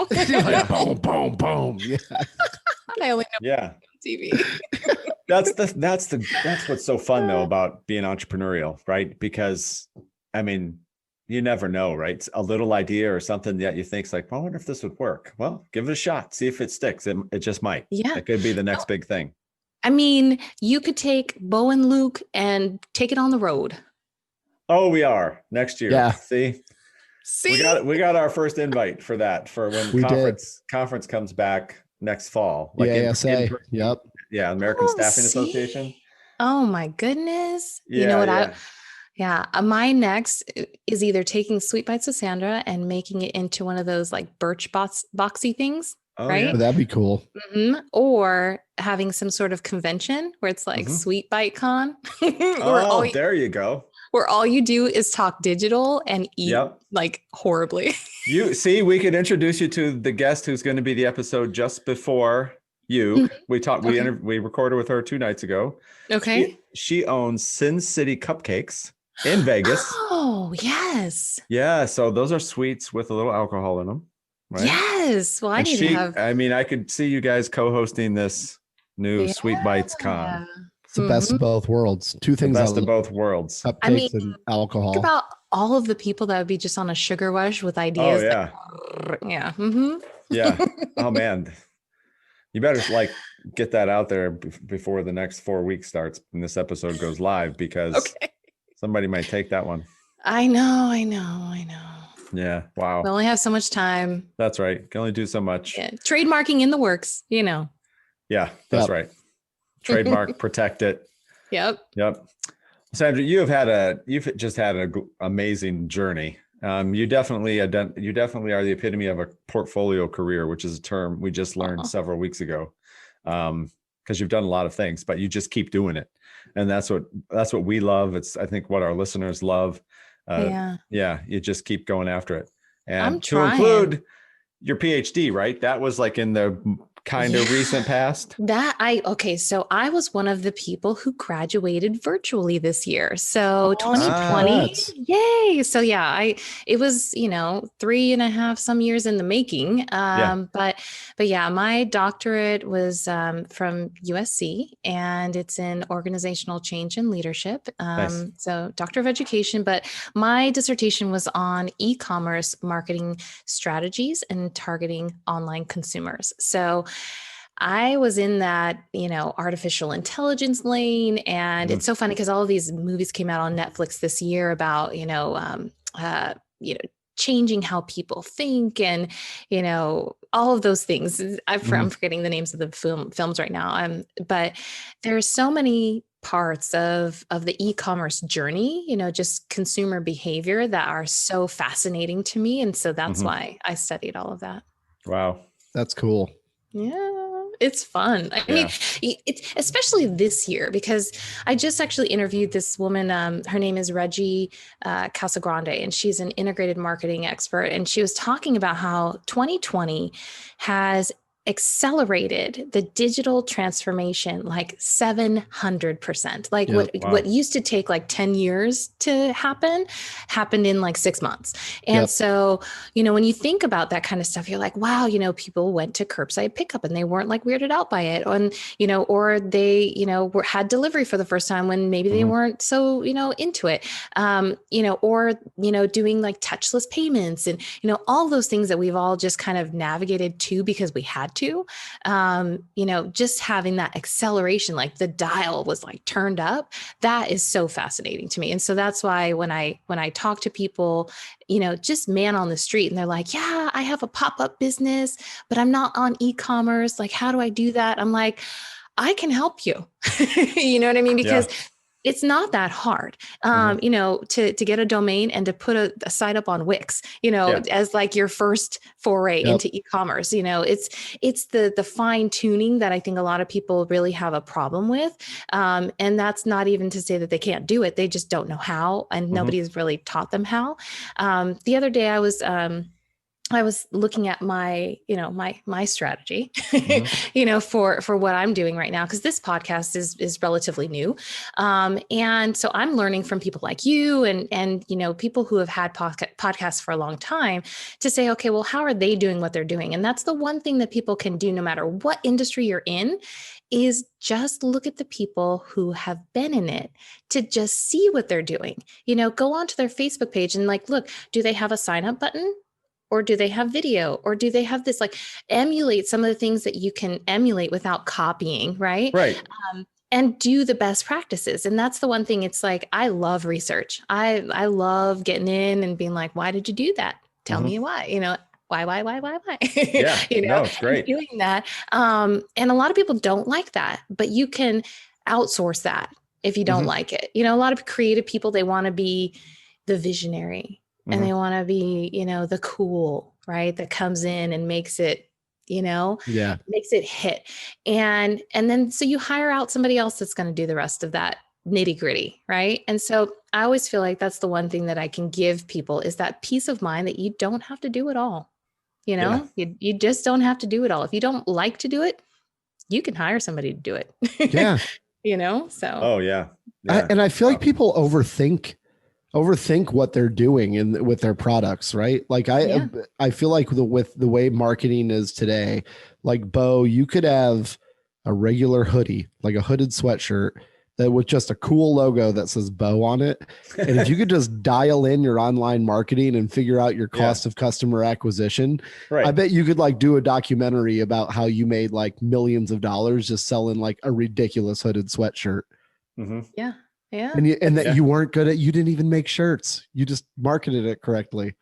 [SPEAKER 2] Boom, boom, boom. Yeah.
[SPEAKER 3] I only know
[SPEAKER 1] on
[SPEAKER 3] TV.
[SPEAKER 1] That's what's so fun though about being entrepreneurial, right? Because I mean, you never know, right? A little idea or something that you think's I wonder if this would work. Well, give it a shot. See if it sticks. It just might.
[SPEAKER 3] Yeah.
[SPEAKER 1] It could be the next big thing.
[SPEAKER 3] I mean, you could take Bo and Luke and take it on the road.
[SPEAKER 1] Oh, we are next year.
[SPEAKER 2] Yeah.
[SPEAKER 1] See, we got our first invite for that for when conference comes back next fall. Like
[SPEAKER 2] ASA. Yep.
[SPEAKER 1] Yeah, American Staffing
[SPEAKER 3] see?
[SPEAKER 1] Association.
[SPEAKER 3] Oh my goodness.
[SPEAKER 1] Yeah,
[SPEAKER 3] you know what my next is either taking Sweet Bites with Sandra and making it into one of those like birch boxy things.
[SPEAKER 1] Oh,
[SPEAKER 3] right?
[SPEAKER 1] yeah.
[SPEAKER 2] Oh, that'd be cool.
[SPEAKER 3] Mm-hmm. Or having some sort of convention where it's like Sweet Bite Con.
[SPEAKER 1] Oh, there you go.
[SPEAKER 3] Where all you do is talk digital and eat like horribly.
[SPEAKER 1] You see, we could introduce you to the guest who's going to be the episode just before you. We talked, we recorded with her 2 nights ago.
[SPEAKER 3] Okay.
[SPEAKER 1] She owns Sin City Cupcakes in Vegas.
[SPEAKER 3] Oh, yes.
[SPEAKER 1] Yeah. So those are sweets with a little alcohol in them. Right?
[SPEAKER 3] Yes. Well, I
[SPEAKER 1] I could see you guys co-hosting this new Sweet Bites Con.
[SPEAKER 2] It's the best of both worlds. Two things.
[SPEAKER 1] The best of both worlds.
[SPEAKER 2] Cupcakes and alcohol.
[SPEAKER 3] Think about all of the people that would be just on a sugar rush with ideas.
[SPEAKER 1] Oh, yeah.
[SPEAKER 3] Yeah. Mm-hmm.
[SPEAKER 1] Yeah. Oh, man. You better like get that out there before the next 4 weeks starts and this episode goes live, because somebody might take that one.
[SPEAKER 3] I know.
[SPEAKER 1] Yeah. Wow.
[SPEAKER 3] We only have so much time.
[SPEAKER 1] That's right. Can only do so much.
[SPEAKER 3] Yeah. Trademarking in the works,
[SPEAKER 1] Yeah, that's right. Trademark, protect it.
[SPEAKER 3] Yep.
[SPEAKER 1] Sandra, you've just had an amazing journey. You definitely are the epitome of a portfolio career, which is a term we just learned several weeks ago. Because you've done a lot of things, but you just keep doing it, and that's what we love. It's, I think, what our listeners love. You just keep going after it, and to include your PhD, right? That was like in the kind of recent past.
[SPEAKER 3] So I was one of the people who graduated virtually this year. So 2020, yay. So it was, 3.5 some years in the making. But my doctorate was from USC, and it's in organizational change and leadership.
[SPEAKER 1] Nice.
[SPEAKER 3] So Doctor of Education, but my dissertation was on e-commerce marketing strategies and targeting online consumers. So I was in that, artificial intelligence lane. And it's so funny because all of these movies came out on Netflix this year about, changing how people think and, all of those things. I'm forgetting the names of the films right now. But there's so many parts of the e-commerce journey, just consumer behavior that are so fascinating to me. And so that's why I studied all of that.
[SPEAKER 1] Wow.
[SPEAKER 2] That's cool.
[SPEAKER 3] Yeah. It's fun. I mean, it's especially this year because I just actually interviewed this woman. Her name is Reggie Casagrande, and she's an integrated marketing expert. And she was talking about how 2020 has accelerated the digital transformation like 700%. Like what used to take like 10 years to happened in like 6 months. And so, when you think about that kind of stuff, you're like, wow, people went to curbside pickup and they weren't like weirded out by it. And, or they, had delivery for the first time when maybe they weren't so, into it. Or, doing like touchless payments and, all those things that we've all just kind of navigated to because we had to, just having that acceleration, like the dial was like turned up. That is so fascinating to me. And so that's why when I talk to people, just man on the street and they're like, yeah, I have a pop-up business, but I'm not on e-commerce. Like, how do I do that? I'm like, I can help you. You know what I mean? Because it's not that hard, to get a domain and to put a site up on Wix, as like your first foray into e-commerce. It's the fine tuning that I think a lot of people really have a problem with. And that's not even to say that they can't do it. They just don't know how, and nobody has really taught them how. The other day I was looking at my strategy, for what I'm doing right now, because this podcast is relatively new. And so I'm learning from people like you and people who have had podcasts for a long time to say, okay, well, how are they doing what they're doing? And that's the one thing that people can do no matter what industry you're in, is just look at the people who have been in it to just see what they're doing. Go onto their Facebook page and like, look, do they have a sign up button? or do they have video, or do they have this, like, emulate some of the things that you can emulate without copying, right?
[SPEAKER 1] Right.
[SPEAKER 3] And do the best practices. And that's the one thing. It's like, I love research. I love getting in and being like, why did you do that? Tell me why, why?
[SPEAKER 1] Yeah. No, it's
[SPEAKER 3] And
[SPEAKER 1] great.
[SPEAKER 3] doing that. And a lot of people don't like that, but you can outsource that if you don't like it. A lot of creative people, they want to be the visionary and they want to be, the cool, right? That comes in and makes it, makes it hit. And then, so you hire out somebody else that's going to do the rest of that nitty gritty. Right. And so I always feel like that's the one thing that I can give people, is that peace of mind that you don't have to do it all. You just don't have to do it all. If you don't like to do it, you can hire somebody to do it.
[SPEAKER 2] Yeah.
[SPEAKER 3] So.
[SPEAKER 1] Oh yeah.
[SPEAKER 2] And I feel like people overthink what they're doing with their products, right? Like I feel like with the way marketing is today, like Bo, you could have a regular hoodie, like a hooded sweatshirt that with just a cool logo that says Bo on it. And if you could just dial in your online marketing and figure out your cost of customer acquisition, I bet you could like do a documentary about how you made like millions of dollars just selling like a ridiculous hooded sweatshirt.
[SPEAKER 3] Yeah. Yeah.
[SPEAKER 2] And that you weren't good at, you didn't even make shirts. You just marketed it correctly.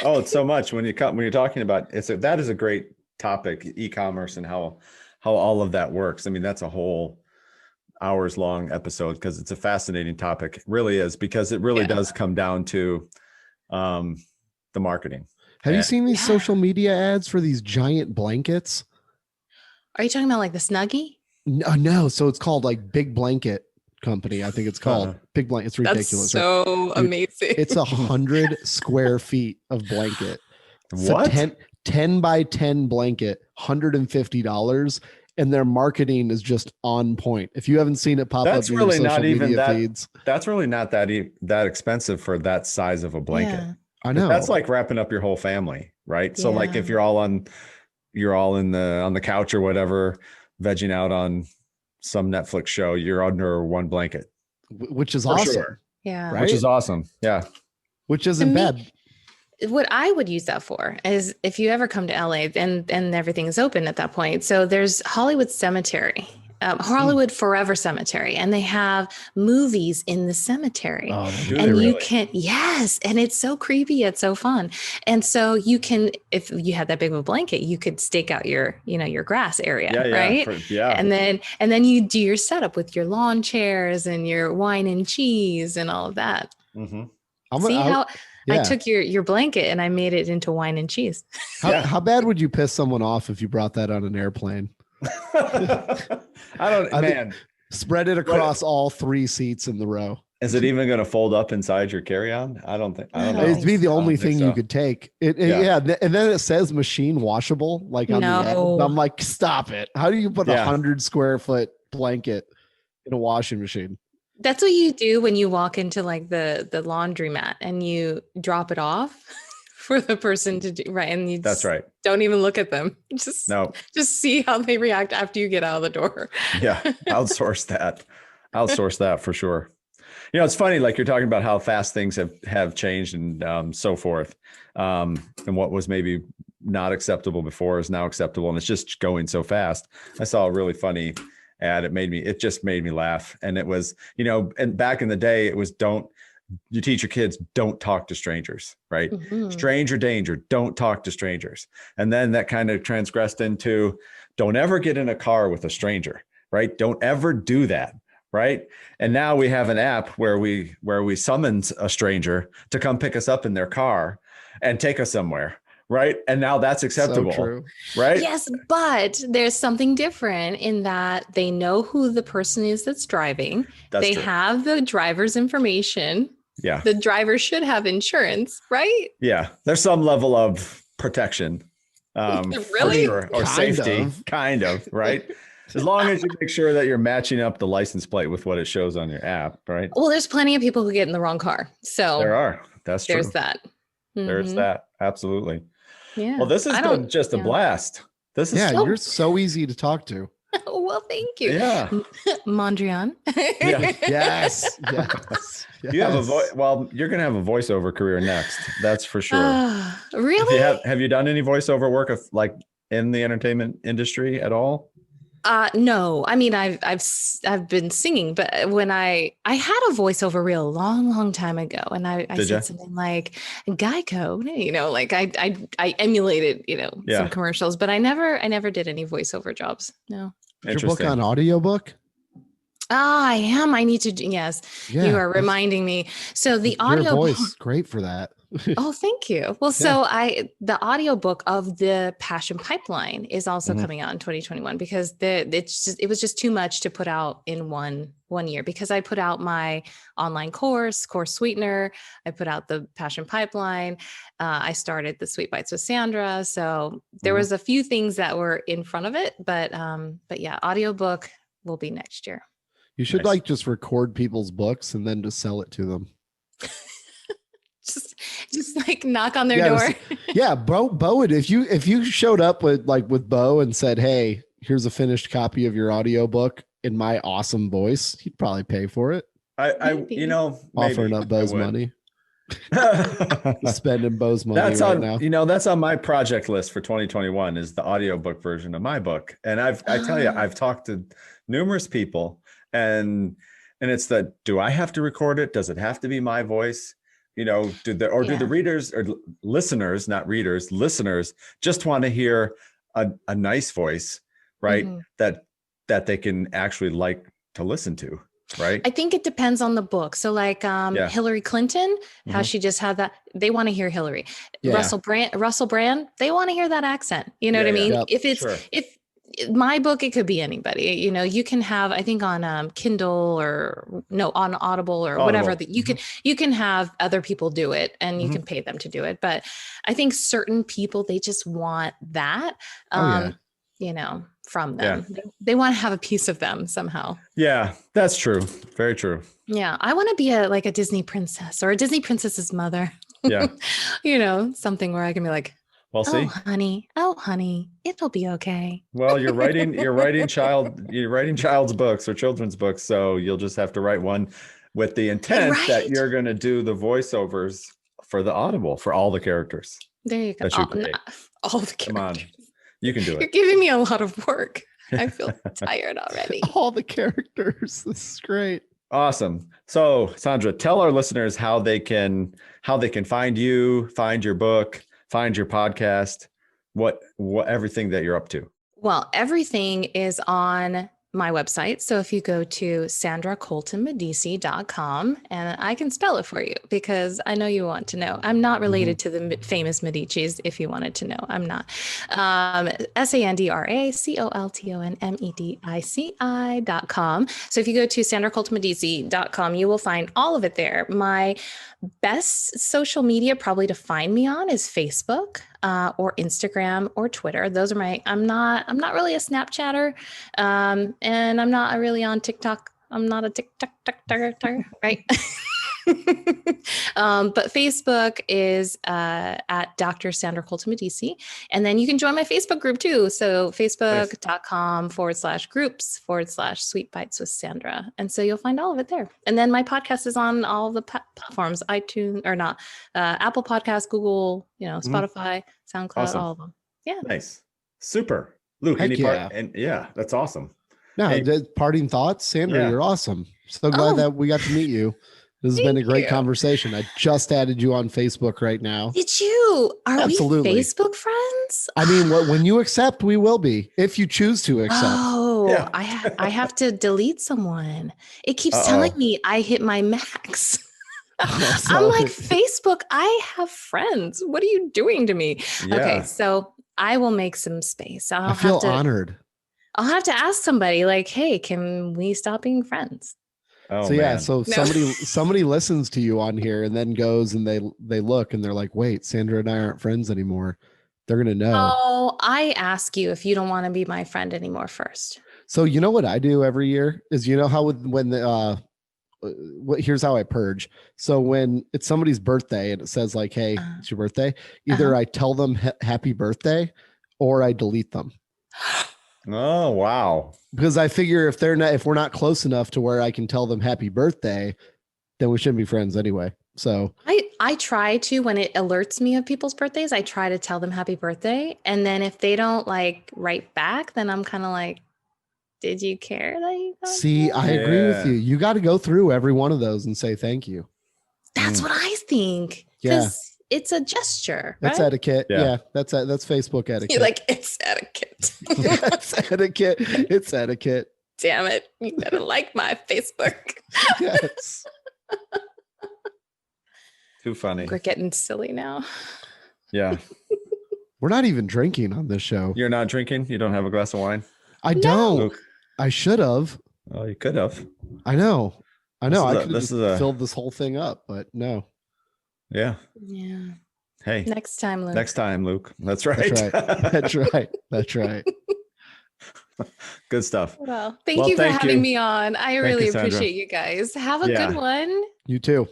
[SPEAKER 1] Oh, it's so much when you're talking about that is a great topic, e-commerce and how all of that works. I mean, that's a whole hours long episode because it's a fascinating topic. It really is, because it really does come down to the marketing.
[SPEAKER 2] Have you seen these social media ads for these giant blankets?
[SPEAKER 3] Are you talking about like the Snuggie?
[SPEAKER 2] No. So it's called like Big Blanket Company. I think it's called Big Blanket. It's ridiculous.
[SPEAKER 3] That's so amazing.
[SPEAKER 2] It's 100 square feet of blanket.
[SPEAKER 1] What?
[SPEAKER 2] 10 by 10 blanket, $150. And their marketing is just on point. If you haven't seen it pop up in your social media feeds,
[SPEAKER 1] that's really not that expensive for that size of a blanket.
[SPEAKER 3] Yeah.
[SPEAKER 2] I know.
[SPEAKER 1] That's like wrapping up your whole family, right? So like if you're all on the couch or whatever, vegging out on some Netflix show, you're under one blanket,
[SPEAKER 2] which is awesome.
[SPEAKER 1] Sure.
[SPEAKER 3] Yeah.
[SPEAKER 2] Right?
[SPEAKER 1] Which is awesome. Yeah.
[SPEAKER 2] Which isn't bad.
[SPEAKER 3] What I would use that for is if you ever come to LA and everything is open at that point. So there's Hollywood Cemetery, Hollywood Forever Cemetery, and they have movies in the cemetery.
[SPEAKER 2] Oh,
[SPEAKER 3] and you can, and it's so creepy yet so fun. And so you can, if you had that big of a blanket, you could stake out your grass area, right? And then you do your setup with your lawn chairs and your wine and cheese and all of that. I took your blanket and I made it into wine and cheese.
[SPEAKER 2] How bad would you piss someone off if you brought that on an airplane? Spread it across all 3 seats in the row.
[SPEAKER 1] Is it even going to fold up inside your carry-on? I don't know.
[SPEAKER 2] It'd be the only thing you could take. And then it says machine washable, like on the end. I'm like, stop it. How do you put 100 square foot blanket in a washing machine?
[SPEAKER 3] That's what you do when you walk into like the laundromat and you drop it off for the person to do, right? And you don't even look at them. Just see how they react after you get out of the door.
[SPEAKER 1] Yeah. Outsource that for sure. It's funny, like you're talking about how fast things have changed and so forth. And what was maybe not acceptable before is now acceptable. And it's just going so fast. I saw a really funny ad. It just made me laugh. And it was, and back in the day, it was you teach your kids, don't talk to strangers, right? Stranger danger, don't talk to strangers. And then that kind of transgressed into don't ever get in a car with a stranger, right? Don't ever do that. Right. And now we have an app where we summons a stranger to come pick us up in their car and take us somewhere. Right. And now that's acceptable.
[SPEAKER 2] So true.
[SPEAKER 1] Right.
[SPEAKER 3] Yes. But there's something different in that they know who the person is that's driving. They have the driver's information.
[SPEAKER 1] Yeah.
[SPEAKER 3] The driver should have insurance. Right.
[SPEAKER 1] Yeah. There's some level of protection.
[SPEAKER 3] Really?
[SPEAKER 1] Or safety. Kind of. Right. As long as you make sure that you're matching up the license plate with what it shows on your app, right?
[SPEAKER 3] Well, there's plenty of people who get in the wrong car. So
[SPEAKER 1] there are. That's true.
[SPEAKER 3] There's that.
[SPEAKER 1] There's that. Absolutely.
[SPEAKER 3] Yeah.
[SPEAKER 1] Well, this has been just a blast.
[SPEAKER 2] You're so easy to talk to.
[SPEAKER 3] Well, Well, thank you.
[SPEAKER 1] Yeah.
[SPEAKER 3] Mondrian.
[SPEAKER 1] Yeah.
[SPEAKER 2] Yes. Yes.
[SPEAKER 1] You have a
[SPEAKER 2] Yes.
[SPEAKER 1] voice. Well, you're going to have a voiceover career next. That's for sure.
[SPEAKER 3] Really?
[SPEAKER 1] Have you done any voiceover work of like in the entertainment industry at all?
[SPEAKER 3] No, I mean, I've been singing, but when I had a voiceover reel a long time ago, and I
[SPEAKER 1] Did
[SPEAKER 3] said
[SPEAKER 1] ya?
[SPEAKER 3] something like Geico, like I emulated,
[SPEAKER 1] Yeah.
[SPEAKER 3] some commercials, but I never did any voiceover jobs. No.
[SPEAKER 2] Is your book
[SPEAKER 1] Interesting.
[SPEAKER 2] on audiobook?
[SPEAKER 3] I am. I need to. Yes,
[SPEAKER 2] Yeah.
[SPEAKER 3] you are reminding me. So the
[SPEAKER 2] Your
[SPEAKER 3] audio
[SPEAKER 2] voice, great for that.
[SPEAKER 3] Oh, thank you. Well, so the audiobook of the Passion Pipeline is also
[SPEAKER 1] Mhm.
[SPEAKER 3] coming out in 2021 because it was just too much to put out in one year, because I put out my online course Sweetener. I put out the Passion Pipeline. I started the Sweet Bites with Sandra. So there was a few things that were in front of it, but yeah, audiobook will be next year.
[SPEAKER 2] You should
[SPEAKER 1] Nice.
[SPEAKER 2] like just record people's books and then just sell it to them.
[SPEAKER 3] Just like knock on their door.
[SPEAKER 2] Yeah, Bo would, if you showed up with Bo and said, "Hey, here's a finished copy of your audiobook in my awesome voice," he'd probably pay for it.
[SPEAKER 3] Maybe.
[SPEAKER 2] Offering up Bo's money. Spending Bo's money
[SPEAKER 1] That's
[SPEAKER 2] right
[SPEAKER 1] on,
[SPEAKER 2] now.
[SPEAKER 1] that's on my project list for 2021 is the audiobook version of my book. And I tell you, I've talked to numerous people and it's that, do I have to record it? Does it have to be my voice? Do the readers or listeners, not readers, listeners just want to hear a nice voice, right?
[SPEAKER 3] Mm-hmm.
[SPEAKER 1] That they can actually like to listen to. Right.
[SPEAKER 3] I think it depends on the book. So like Hillary Clinton, how she just had that. They want to hear Hillary.
[SPEAKER 2] Yeah.
[SPEAKER 3] Russell Brand, they want to hear that accent. You know what I mean?
[SPEAKER 2] Yep.
[SPEAKER 3] If my book, it could be anybody. You can have, I think on Kindle on Audible or whatever, that you can have other people do it and you can pay them to do it. But I think certain people, they just want that. From them. Yeah. They want to have a piece of them somehow.
[SPEAKER 1] Yeah, that's true. Very true.
[SPEAKER 3] Yeah. I want to be like a Disney princess or a Disney princess's mother.
[SPEAKER 1] Yeah.
[SPEAKER 3] Something where I can be like,
[SPEAKER 1] well, see,
[SPEAKER 3] oh, honey, it'll be okay.
[SPEAKER 1] Well, you're writing child's books or children's books. So you'll just have to write one with the intent that you're going to do the voiceovers for the Audible for all the characters.
[SPEAKER 3] There you go. All the characters.
[SPEAKER 1] Come on. You can do it.
[SPEAKER 3] You're giving me a lot of work. I feel tired already.
[SPEAKER 2] All the characters. This is great.
[SPEAKER 1] Awesome. So, Sandra, tell our listeners how they can find you, find your book, find your podcast, what everything that you're up to.
[SPEAKER 3] Well, everything is on my website. So if you go to sandracoltonmedici.com, and I can spell it for you because I know you want to know. I'm not related to the famous Medicis, if you wanted to know. I'm not. sandracoltonmedici.com. So if you go to sandracoltonmedici.com, you will find all of it there. My best social media probably to find me on is Facebook. Or Instagram or Twitter. Those are I'm not really a Snapchatter. And I'm not really on TikTok. I'm not a TikTok, right? But Facebook is at Dr. Sandra Colton-Medici. And then you can join my Facebook group too. So facebook.com/groups/Sweet Bites with Sandra. And so you'll find all of it there. And then my podcast is on all the platforms, iTunes or not, Apple Podcasts, Google, Spotify, SoundCloud, all of them. Yeah.
[SPEAKER 1] Nice. Super. Luke, that's awesome.
[SPEAKER 2] No, parting thoughts, Sandra, you're awesome. So glad that we got to meet you. This has been a great conversation. I just added you on Facebook right now.
[SPEAKER 3] Did you? Are
[SPEAKER 2] Absolutely.
[SPEAKER 3] we Facebook friends?
[SPEAKER 2] I mean, when you accept, we will be, if you choose to accept.
[SPEAKER 3] Oh, yeah. I have to delete someone. It keeps telling me I hit my max. I'm like, Facebook, I have friends. What are you doing to me? Yeah. Okay, so I will make some space.
[SPEAKER 2] I feel honored.
[SPEAKER 3] I'll have to ask somebody like, hey, can we stop being friends?
[SPEAKER 2] Oh, so man. Somebody listens to you on here and then goes and they look and they're like, wait, Sandra and I aren't friends anymore. They're gonna know.
[SPEAKER 3] Oh, I ask you if you don't want to be my friend anymore first.
[SPEAKER 2] So you know what I do every year is, how here's how I purge. So when it's somebody's birthday and it says like, hey, it's your birthday, either I tell them happy birthday or I delete them.
[SPEAKER 1] Oh, wow.
[SPEAKER 2] Because I figure if we're not close enough to where I can tell them happy birthday, then we shouldn't be friends anyway. So
[SPEAKER 3] I try to, when it alerts me of people's birthdays, I try to tell them happy birthday. And then if they don't like write back, then I'm kind of like, did you care that you got
[SPEAKER 2] see,
[SPEAKER 3] that?
[SPEAKER 2] I agree with
[SPEAKER 1] Yeah.
[SPEAKER 2] you. You got to go through every one of those and say thank you.
[SPEAKER 3] That's what I think.
[SPEAKER 2] Yeah.
[SPEAKER 3] Because it's a gesture.
[SPEAKER 2] That's
[SPEAKER 3] right?
[SPEAKER 2] etiquette.
[SPEAKER 1] Yeah.
[SPEAKER 2] Yeah, that's Facebook etiquette.
[SPEAKER 3] You're like, it's etiquette.
[SPEAKER 2] It's etiquette. It's etiquette.
[SPEAKER 3] Damn it. You better like my Facebook.
[SPEAKER 2] Yes.
[SPEAKER 1] Too funny.
[SPEAKER 3] We're getting silly now.
[SPEAKER 1] Yeah.
[SPEAKER 2] We're not even drinking on this show.
[SPEAKER 1] You're not drinking? You don't have a glass of wine?
[SPEAKER 2] I
[SPEAKER 3] No.
[SPEAKER 2] don't.
[SPEAKER 1] Luke?
[SPEAKER 2] I should have.
[SPEAKER 1] Oh, you could have.
[SPEAKER 2] I know. I could
[SPEAKER 1] this
[SPEAKER 2] have filled this whole thing up, but no.
[SPEAKER 1] Yeah.
[SPEAKER 3] Yeah.
[SPEAKER 1] Hey.
[SPEAKER 3] Next time, Luke.
[SPEAKER 1] Next time, Luke. That's right.
[SPEAKER 2] That's right. That's right. That's right.
[SPEAKER 1] Good stuff.
[SPEAKER 3] Well, thank you for having me on. I really
[SPEAKER 1] you, Sandra.
[SPEAKER 3] appreciate you guys. Have a
[SPEAKER 1] Yeah.
[SPEAKER 3] good one.
[SPEAKER 2] You too.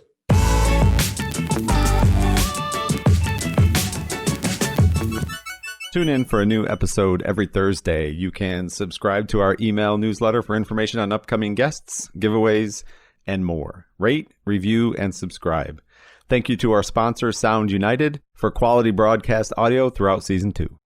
[SPEAKER 1] Tune in for a new episode every Thursday. You can subscribe to our email newsletter for information on upcoming guests, giveaways, and more. Rate, review, and subscribe. Thank you to our sponsor, Sound United, for quality broadcast audio throughout Season 2.